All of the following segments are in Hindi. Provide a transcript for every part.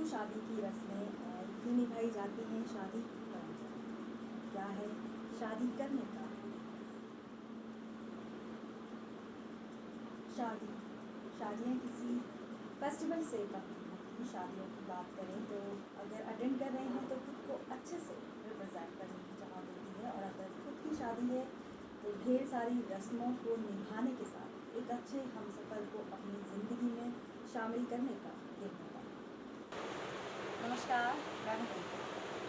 शादी की रस्में और क्यों निभाई जाती हैं शादी की परंपरा? क्या है शादी करने का? शादियाँ किसी फेस्टिवल से कम नहीं होती। शादियों की बात करें तो अगर अटेंड कर रहे हैं तो खुद को अच्छे से रिप्रेजेंट करने की जगह देती है, और अगर खुद की शादी है तो ढेर सारी रस्मों को निभाने के साथ एक अच्छे हमसफ़र को अपनी ज़िंदगी में शामिल करने का एक मौका। नमस्कार, मैं हूं रिंकू।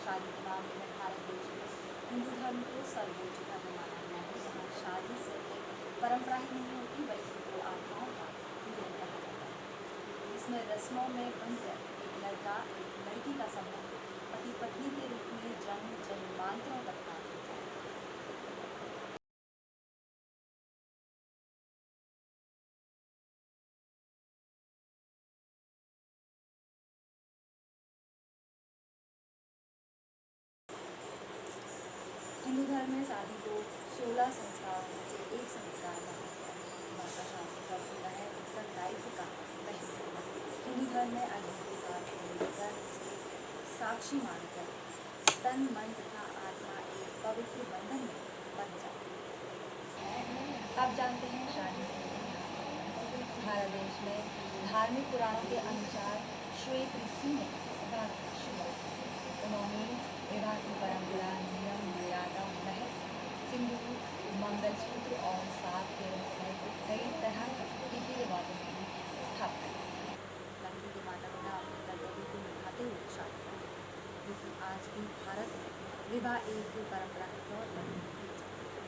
शादी के मामले में भारत देश में हिंदू धर्म को सर्वोच्च धर्म माना गया है, जहाँ शादी सिर्फ एक परंपरा ही नहीं होती बल्कि दो आत्माओं का मिलन कहा जाता है। इसमें रस्मों में बनकर एक लड़का एक लड़की का संबंध पति पत्नी के रूप में जन्म जन्मांतरों तक कायम होता है। हिंदू धर्म में शादी को 16 संस्कारों में से एक संस्कार माना गया है। माता शादी का होता है उत्तरदायित्व का पहलू। हिंदू धर्म में अग्नि के साथ मिलकर उसे साक्षी मानकर तन मन तथा आत्मा एक पवित्र बंधन में बंध जाती है। आप जानते हैं शादी के इतिहास। भारत देश में धार्मिक पुराणों के अनुसार श्वेत ऋषि ने विवाह की शुरुआत की। उन्होंने विवाह की परंपरा, नियम, मर्यादा, महत्व, सिंदूर, मंगलसूत्र और 7 फेरों समेत कई तरह के रीति रिवाजों की स्थापना की। लड़की के माता पिता अपने कर्तव्य को निभाते हुए शादी करते हैं, क्योंकि आज भी भारत में विवाह एक परंपरा के तौर पर की जाती है।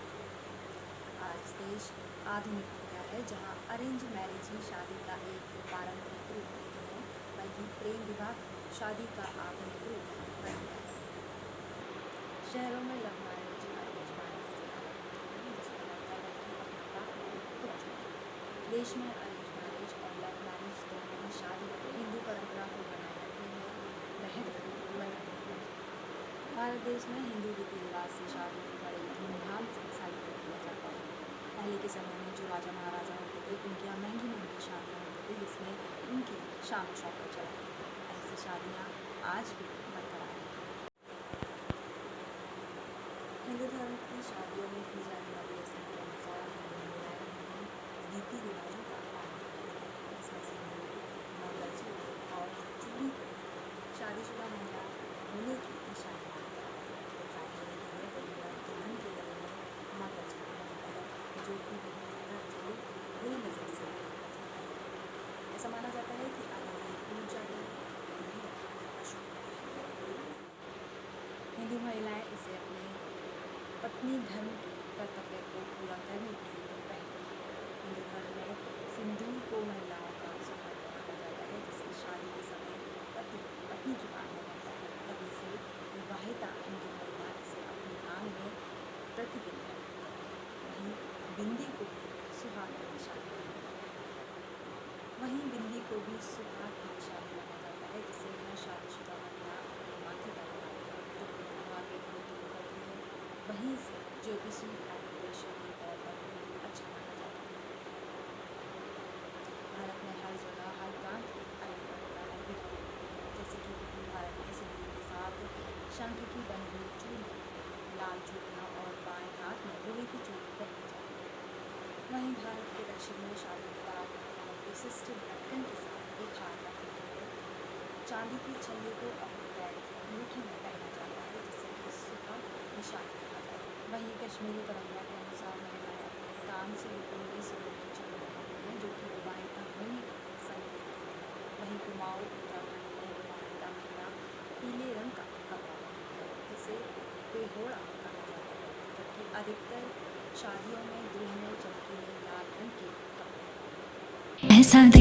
आज देश आधुनिक हो गया है, जहाँ अरेंज मैरिज ही शादी का एक पारंपरिक रूप नहीं है, बल्कि प्रेम विवाह शादी का आधुनिक रूप बन गया है। शहरों में लव मैरिज अरेंज मैरिज से अलग होती है, जिसमें लड़का लड़की अपने पार्टनर खुद चुनते हैं। देश में अरेंज मैरिज और लव मैरिज दोनों ही शादी हिंदू परंपरा को बनाए रखने में महत्वपूर्ण रही है। भारत देश में हिंदू रीति रिवाज से शादी बड़े धूमधाम से सेलिब्रेट किया जाता है। पहले के समय में जो राजा महाराजा होते थे, उनके यहाँ महंगी महंगी शादियाँ होती थी, जिसमें उनकी शान शौकत चलाती थी। ऐसी शादियाँ आज भी बरकरार हैं। हिंदू धर्म की शादियों में की जाने वाली रस्म के अनुसार हिंदू महिलाएं विभिन्न रीति रिवाजों का पालन करती हैं। इसमें सिंदूर, मंगलसूत्र और चूड़ी को शादीशुदा महिला होने की निशानी मानता है। जब शादी होती है तो दुल्हन के गले में मंगलसूत्र बनता है, जो कि विवाहिता जोड़े को बुरी नज़र से देखा जाता है। ऐसा माना जाता है कि अगर ये टूट जाता है तो यह अशुभ। हिंदू महिलाएं इसे अपने पत्नी धर्म के कर्तव्य को पूरा करने के लिए पहनती है। हिंदू धर्म में सिंदूर को महिलाओं का सौभाग्य माना जाता है, जिसे शादी के समय पति पत्नी की बात में रहता है। तभी से विवाहिता हिंदू महिला इसे अपने आंग में प्रतिदिन करती है। वहीं बिंदी को भी सुहाग की निशानी माना जाता है, जिसे हर शादीशुदा महिला अपने माथे पर लगाती है। जो कि विवाह के गुरुत्व को करती है, वहीं से ज्योतिषी एक्यूप्रेशर के तौर पर भी अच्छा माना जाता है। भारत में हर जगह हर प्रांत में अलग परंपराएं विवाह होती हैं। जैसे कि उत्तरी भारत में सिंदूर के साथ शंख की बनी हुई चूड़ियाँ, लाल चूड़ियाँ और बाएं हाथ में लोहे की चूड़ी पहनी जाती है। वहीं भारत के दक्षिण में शादी के बाद महिलाओं विशिष्ट लटकन के साथ एक हार पहनती है। चांदी की छल्ले को अपने पैर के अंगूठे में पहना जाता है, जिसे कि सुहाग की निशानी कहा जाता है। वहीं कश्मीरी परंपरा के अनुसार महिलाएं अपने कान से होते हुए सोने की चूड़ी पहनती हैं, जो कि विवाहिता होने का संकेत होती है। वहीं कुमाऊं उत्तराखंड में विवाहिता महिला पीले रंग का कपड़ा पहनती है, जिसे पेहोड़ा कहा जाता है, जबकि अधिकतर शादियों में दुल्हनें चमकीले लाल रंग के कपड़े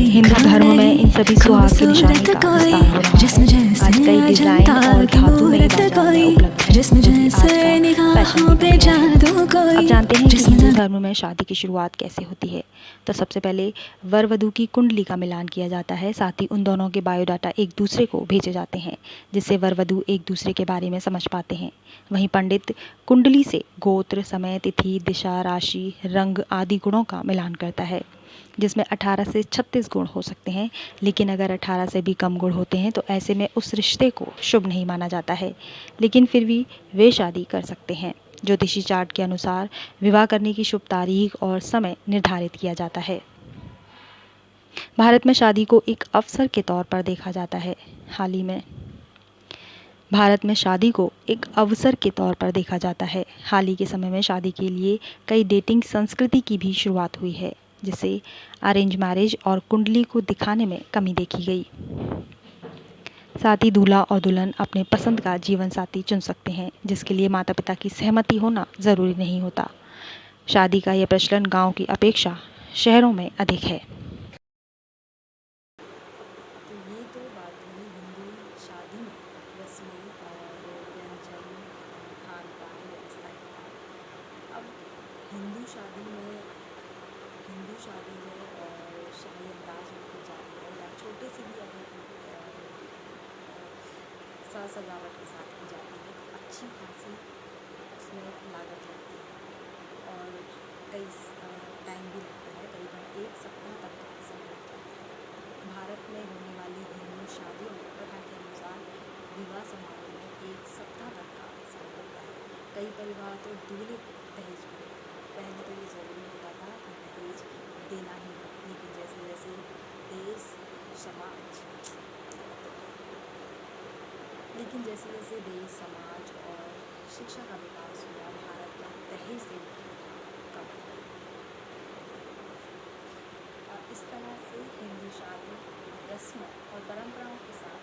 हिंदू धर्म में इन सभी सुहाग की निशानी का विस्तार हो रहा है। आज कई डिजाइन और धातु नई बाजारों में उपलब्ध है, जो कि आज का फैशन भी बन गया है। अब जानते हैं कि हिंदू धर्म में शादी की शुरुआत कैसे होती है। तो सबसे पहले वर वधू की कुंडली का मिलान किया जाता है, साथ ही उन दोनों के बायोडाटा एक दूसरे को भेजे जाते हैं, जिससे वर वधू एक दूसरे के बारे में समझ पाते हैं। वहीं पंडित कुंडली से गोत्र, समय, तिथि, दिशा, राशि, रंग आदि गुणों का मिलान करता है। जिसमें 18 से 36 गुण हो सकते हैं, लेकिन अगर 18 से भी कम गुण होते हैं तो ऐसे में उस रिश्ते को शुभ नहीं माना जाता है, लेकिन फिर भी वे शादी कर सकते हैं। ज्योतिषी चार्ट के अनुसार विवाह करने की शुभ तारीख और समय निर्धारित किया जाता है। भारत में शादी को एक अवसर के तौर पर देखा जाता है। हाल ही में भारत में शादी को एक अवसर के तौर पर देखा जाता है। हाल ही के समय में शादी के लिए कई डेटिंग संस्कृति की भी शुरुआत हुई है, जिससे अरेंज मैरिज और कुंडली को दिखाने में कमी देखी गई। साथ ही दूल्हा और दुल्हन अपने पसंद का जीवन साथी चुन सकते हैं, जिसके लिए माता पिता की सहमति होना ज़रूरी नहीं होता। शादी का यह प्रचलन गांव की अपेक्षा शहरों में अधिक है। तो ये तो बात हुई हिंदू शादी में रस्में और व्यंजन, खान पान, व्यवस्था की बात। अब हिंदू शादी में हिंदू शादी है और शाही अंदाज में की जाती है या छोटे से भी अगर साज सजावट के साथ की जाती है तो अच्छी खासी उसमें लागत लगती है और कई टाइम भी लगता है, करीबन 1 सप्ताह तक का समय लगता है। भारत में होने वाली हिंदू शादियों में प्रथा के अनुसार विवाह समारोह में 1 सप्ताह तक का समय लगता है। कई परिवार तो दूल्हे को दहेज भी देते हैं। पहले तो ये ज़रूरी होता था कि दहेज देना ही है, लेकिन जैसे जैसे देश समाज और शिक्षा का विकास हुआ, भारत में दहेज देने की प्रथा कम हो गई। और इस तरह से हिंदू शादी रस्मों और परंपराओं के साथ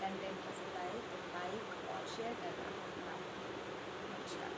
कंटेंट पसंद आए तो लाइक और शेयर करना ना भूलें। नमस्कार।